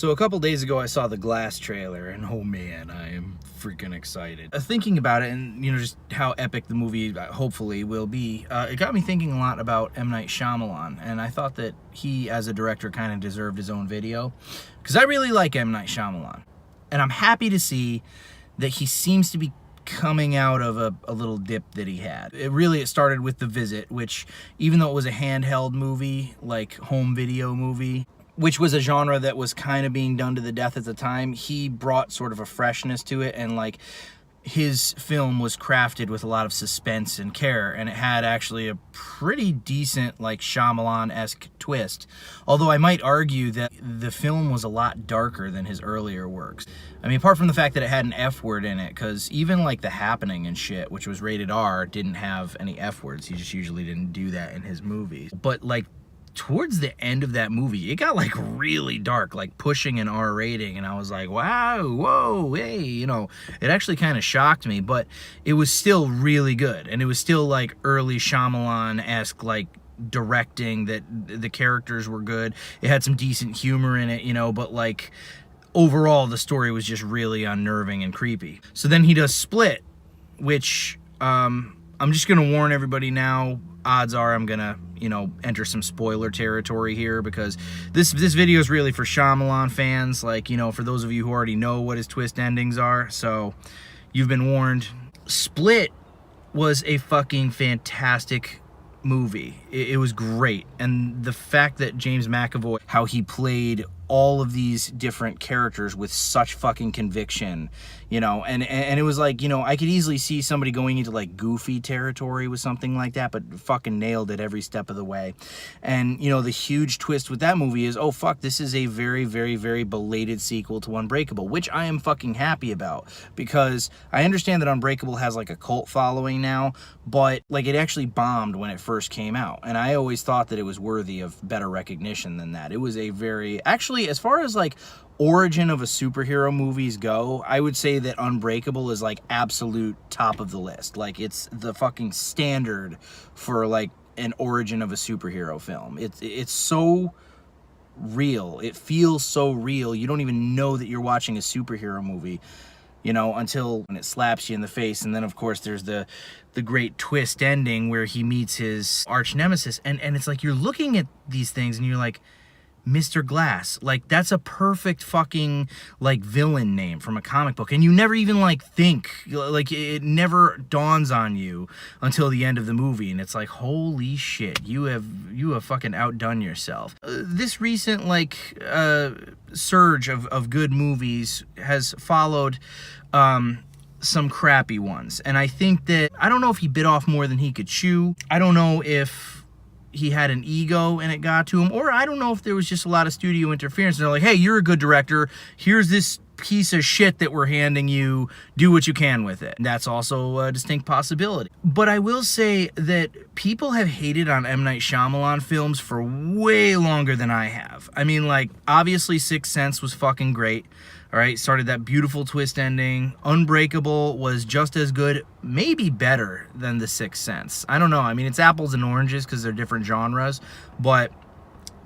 So a couple days ago I saw the Glass trailer, and oh man, I am freaking excited. Thinking about it, and you know, just how epic the movie hopefully will be, it got me thinking a lot about M. Night Shyamalan, and I thought that he as a director kind of deserved his own video, because I really like M. Night Shyamalan, and I'm happy to see that he seems to be coming out of a little dip that he had. It started with The Visit, which even though it was a handheld movie, like home video movie, which was a genre that was kind of being done to the death at the time, he brought sort of a freshness to it, and like his film was crafted with a lot of suspense and care, and it had actually a pretty decent like Shyamalan-esque twist. Although I might argue that the film was a lot darker than his earlier works. I mean, apart from the fact that it had an F word in it, because even like The Happening and shit, which was rated R, didn't have any F words. He just usually didn't do that in his movies. But like towards the end of that movie, it got like really dark, like pushing an R rating, and I was like, wow, whoa, hey, you know, it actually kind of shocked me, but it was still really good, and it was still like early Shyamalan-esque like directing, that the characters were good, it had some decent humor in it, you know, but like overall the story was just really unnerving and creepy. So then he does Split, which I'm just gonna warn everybody now, odds are I'm gonna, you know, enter some spoiler territory here, because this video is really for Shyamalan fans, like, you know, for those of you who already know what his twist endings are, so you've been warned. Split was a fucking fantastic movie. It was great, and the fact that James McAvoy, how he played all of these different characters with such fucking conviction, you know, and it was like, you know, I could easily see somebody going into like Goofy territory with something like that, but fucking nailed it every step of the way. And you know, the huge twist with that movie is, oh fuck, this is a very, very, very belated sequel to Unbreakable, which I am fucking happy about, because I understand that Unbreakable has like a cult following now, but like it actually bombed when it first came out, and I always thought that it was worthy of better recognition than that. It was a very, actually, as far as like origin of a superhero movies go, I would say that Unbreakable is like absolute top of the list. Like it's the fucking standard for like an origin of a superhero film. It's so real. It feels so real. You don't even know that you're watching a superhero movie, you know, until when it slaps you in the face. And then of course there's the great twist ending where he meets his arch nemesis, and it's like you're looking at these things and you're like, Mr. Glass, like that's a perfect fucking like villain name from a comic book, and you never even like think, like it never dawns on you until the end of the movie, and it's like, holy shit, you have fucking outdone yourself. This recent like surge of good movies has followed some crappy ones, and I think that, I don't know if he bit off more than he could chew. I don't know if he had an ego and it got to him, or I don't know if there was just a lot of studio interference and they're like, hey, you're a good director, here's this piece of shit that we're handing you, do what you can with it. That's also a distinct possibility. But I will say that people have hated on M. Night Shyamalan films for way longer than I have. I mean, like, obviously Sixth Sense was fucking great. All right, started that beautiful twist ending. Unbreakable was just as good, maybe better than The Sixth Sense. I don't know. I mean, it's apples and oranges because they're different genres, but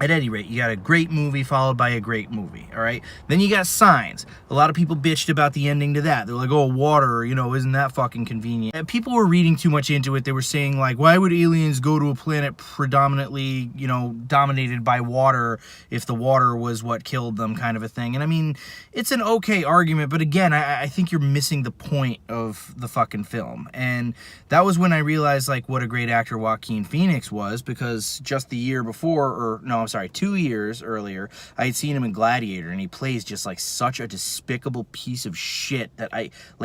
at any rate, you got a great movie followed by a great movie, all right? Then you got Signs. A lot of people bitched about the ending to that. They're like, oh, water, you know, isn't that fucking convenient? And people were reading too much into it. They were saying, like, why would aliens go to a planet predominantly, you know, dominated by water if the water was what killed them, kind of a thing? And I mean, it's an okay argument, but again, I think you're missing the point of the fucking film. And that was when I realized, like, what a great actor Joaquin Phoenix was, because just the year before, or no, I'm sorry, 2 years earlier, I had seen him in Gladiator, and he plays just like such a despicable piece of shit that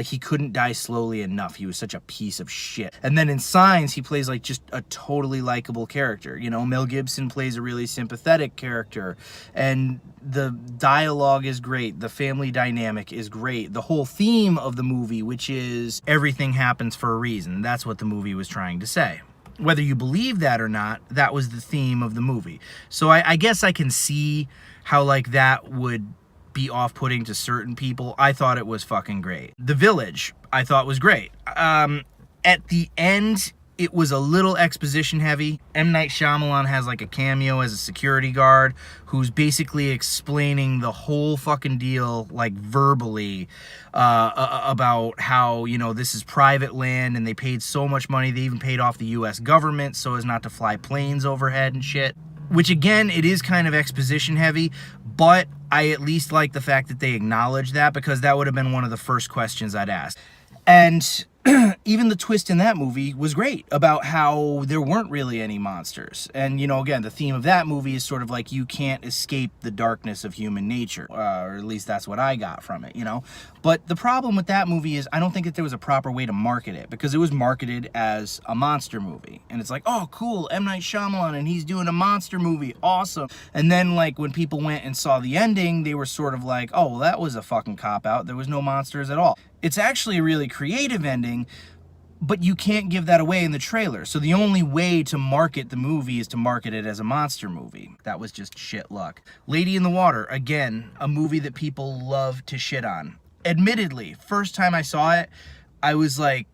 he couldn't die slowly enough. He was such a piece of shit. And then in Signs, he plays like just a totally likable character. You know, Mel Gibson plays a really sympathetic character, and the dialogue is great. The family dynamic is great. The whole theme of the movie, which is everything happens for a reason. That's what the movie was trying to say. Whether you believe that or not, that was the theme of the movie. So I guess I can see how like that would be off-putting to certain people. I thought it was fucking great. The Village, I thought was great. At the end, it was a little exposition heavy. M. Night Shyamalan has like a cameo as a security guard who's basically explaining the whole fucking deal, like verbally, about how, you know, this is private land and they paid so much money, they even paid off the US government so as not to fly planes overhead and shit. Which again, it is kind of exposition heavy, but I at least like the fact that they acknowledge that, because that would have been one of the first questions I'd ask. And even the twist in that movie was great about how there weren't really any monsters. And, you know, again, the theme of that movie is sort of like you can't escape the darkness of human nature, or at least that's what I got from it, you know. But the problem with that movie is I don't think that there was a proper way to market it, because it was marketed as a monster movie. And it's like, oh, cool, M. Night Shyamalan, and he's doing a monster movie, awesome. And then, like, when people went and saw the ending, they were sort of like, oh, well, that was a fucking cop-out. There was no monsters at all. It's actually a really creative ending, but you can't give that away in the trailer. So the only way to market the movie is to market it as a monster movie. That was just shit luck. Lady in the Water, again, a movie that people love to shit on. Admittedly, first time I saw it, I was like,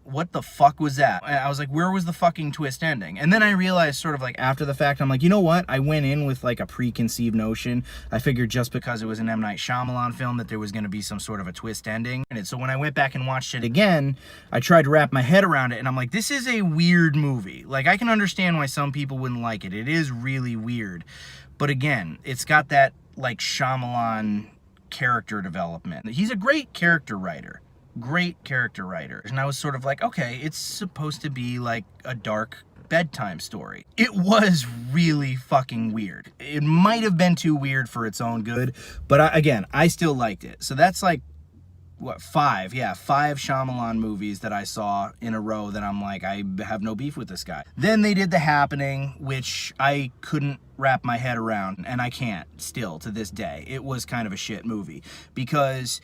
what the fuck was that? I was like, where was the fucking twist ending? And then I realized sort of like after the fact, I'm like, you know what? I went in with like a preconceived notion. I figured just because it was an M. Night Shyamalan film that there was going to be some sort of a twist ending. And so when I went back and watched it again, I tried to wrap my head around it, and I'm like, this is a weird movie. Like, I can understand why some people wouldn't like it. It is really weird. But again, it's got that like Shyamalan character development. He's a great character writer. Great character writer. And I was sort of like, okay, it's supposed to be like a dark bedtime story. It was really fucking weird. It might have been too weird for its own good, but again, I still liked it. So that's like, what, 5? Yeah, 5 Shyamalan movies that I saw in a row that I'm like, I have no beef with this guy. Then they did The Happening, which I couldn't wrap my head around, and I can't still to this day. It was kind of a shit movie, because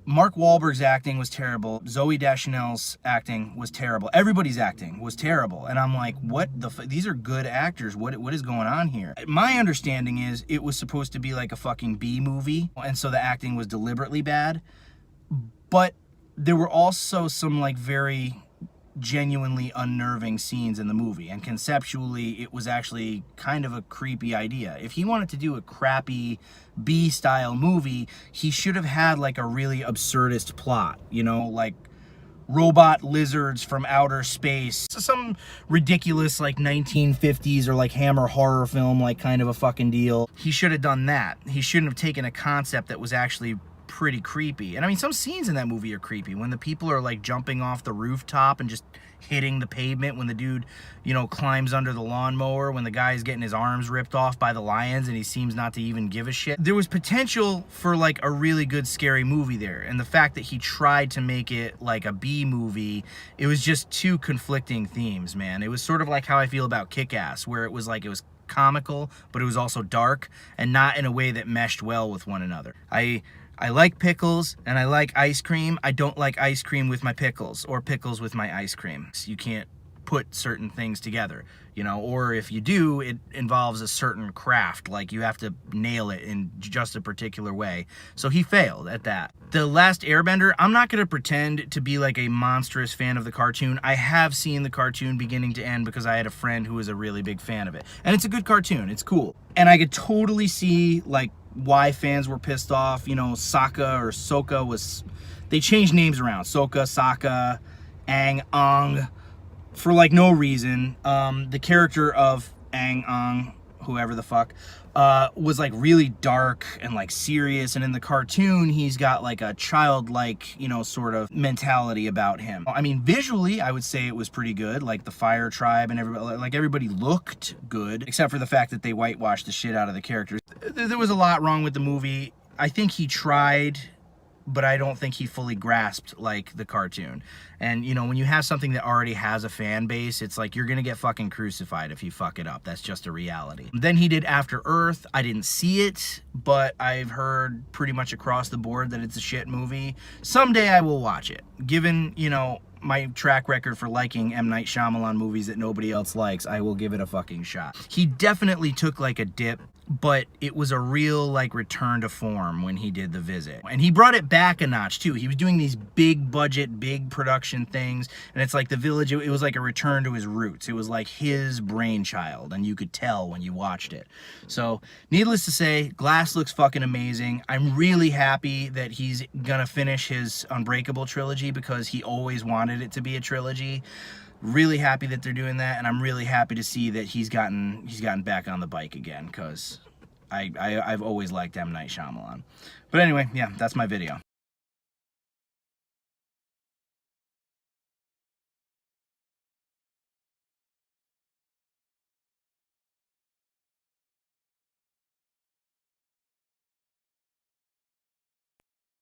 Mark Wahlberg's acting was terrible. Zooey Deschanel's acting was terrible. Everybody's acting was terrible. And I'm like, what the these are good actors. What is going on here? My understanding is it was supposed to be like a fucking B movie, and so the acting was deliberately bad. But there were also some like very genuinely unnerving scenes in the movie, and conceptually it was actually kind of a creepy idea. If he wanted to do a crappy B-style movie, he should have had like a really absurdist plot, you know, like robot lizards from outer space, some ridiculous like 1950s or like Hammer horror film like kind of a fucking deal. He should have done that. He shouldn't have taken a concept that was actually pretty creepy. And I mean, some scenes in that movie are creepy, when the people are like jumping off the rooftop and just hitting the pavement, when the dude, you know, climbs under the lawnmower, when the guy's getting his arms ripped off by the lions and he seems not to even give a shit. There was potential for like a really good scary movie there, and the fact that he tried to make it like a B movie, it was just two conflicting themes, man. It was sort of like how I feel about Kick-Ass, where it was like, it was comical, but it was also dark, and not in a way that meshed well with one another. I like pickles and I like ice cream. I don't like ice cream with my pickles, or pickles with my ice cream. You can't put certain things together, you know, or if you do, it involves a certain craft. Like, you have to nail it in just a particular way. So he failed at that. The Last Airbender, I'm not going to pretend to be like a monstrous fan of the cartoon. I have seen the cartoon beginning to end because I had a friend who was a really big fan of it. And it's a good cartoon. It's cool. And I could totally see like why fans were pissed off. You know, Sokka was, they changed names around. Sokka, Aang, for like no reason. The character of Aang, whoever the fuck, was like really dark and like serious, and in the cartoon he's got like a childlike, you know, sort of mentality about him. I mean, visually I would say it was pretty good. Like the Fire Tribe and everybody looked good, except for the fact that they whitewashed the shit out of the characters. There was a lot wrong with the movie. I think he tried, but I don't think he fully grasped like the cartoon. And you know, when you have something that already has a fan base, it's like you're gonna get fucking crucified if you fuck it up. That's just a reality. Then he did After Earth. I didn't see it, but I've heard pretty much across the board that it's a shit movie. Someday I will watch it. Given, you know, my track record for liking M. Night Shyamalan movies that nobody else likes, I will give it a fucking shot. He definitely took like a dip but it was a real like return to form when he did The Visit. And he brought it back a notch too. He was doing these big budget, big production things, and it's like The Village, it was like a return to his roots. It was like his brainchild, and you could tell when you watched it. So needless to say, Glass looks fucking amazing. I'm really happy that he's gonna finish his Unbreakable trilogy because he always wanted it to be a trilogy. Really happy that they're doing that, and I'm really happy to see that he's gotten back on the bike again, because I've always liked M. Night Shyamalan. But anyway, yeah, that's my video.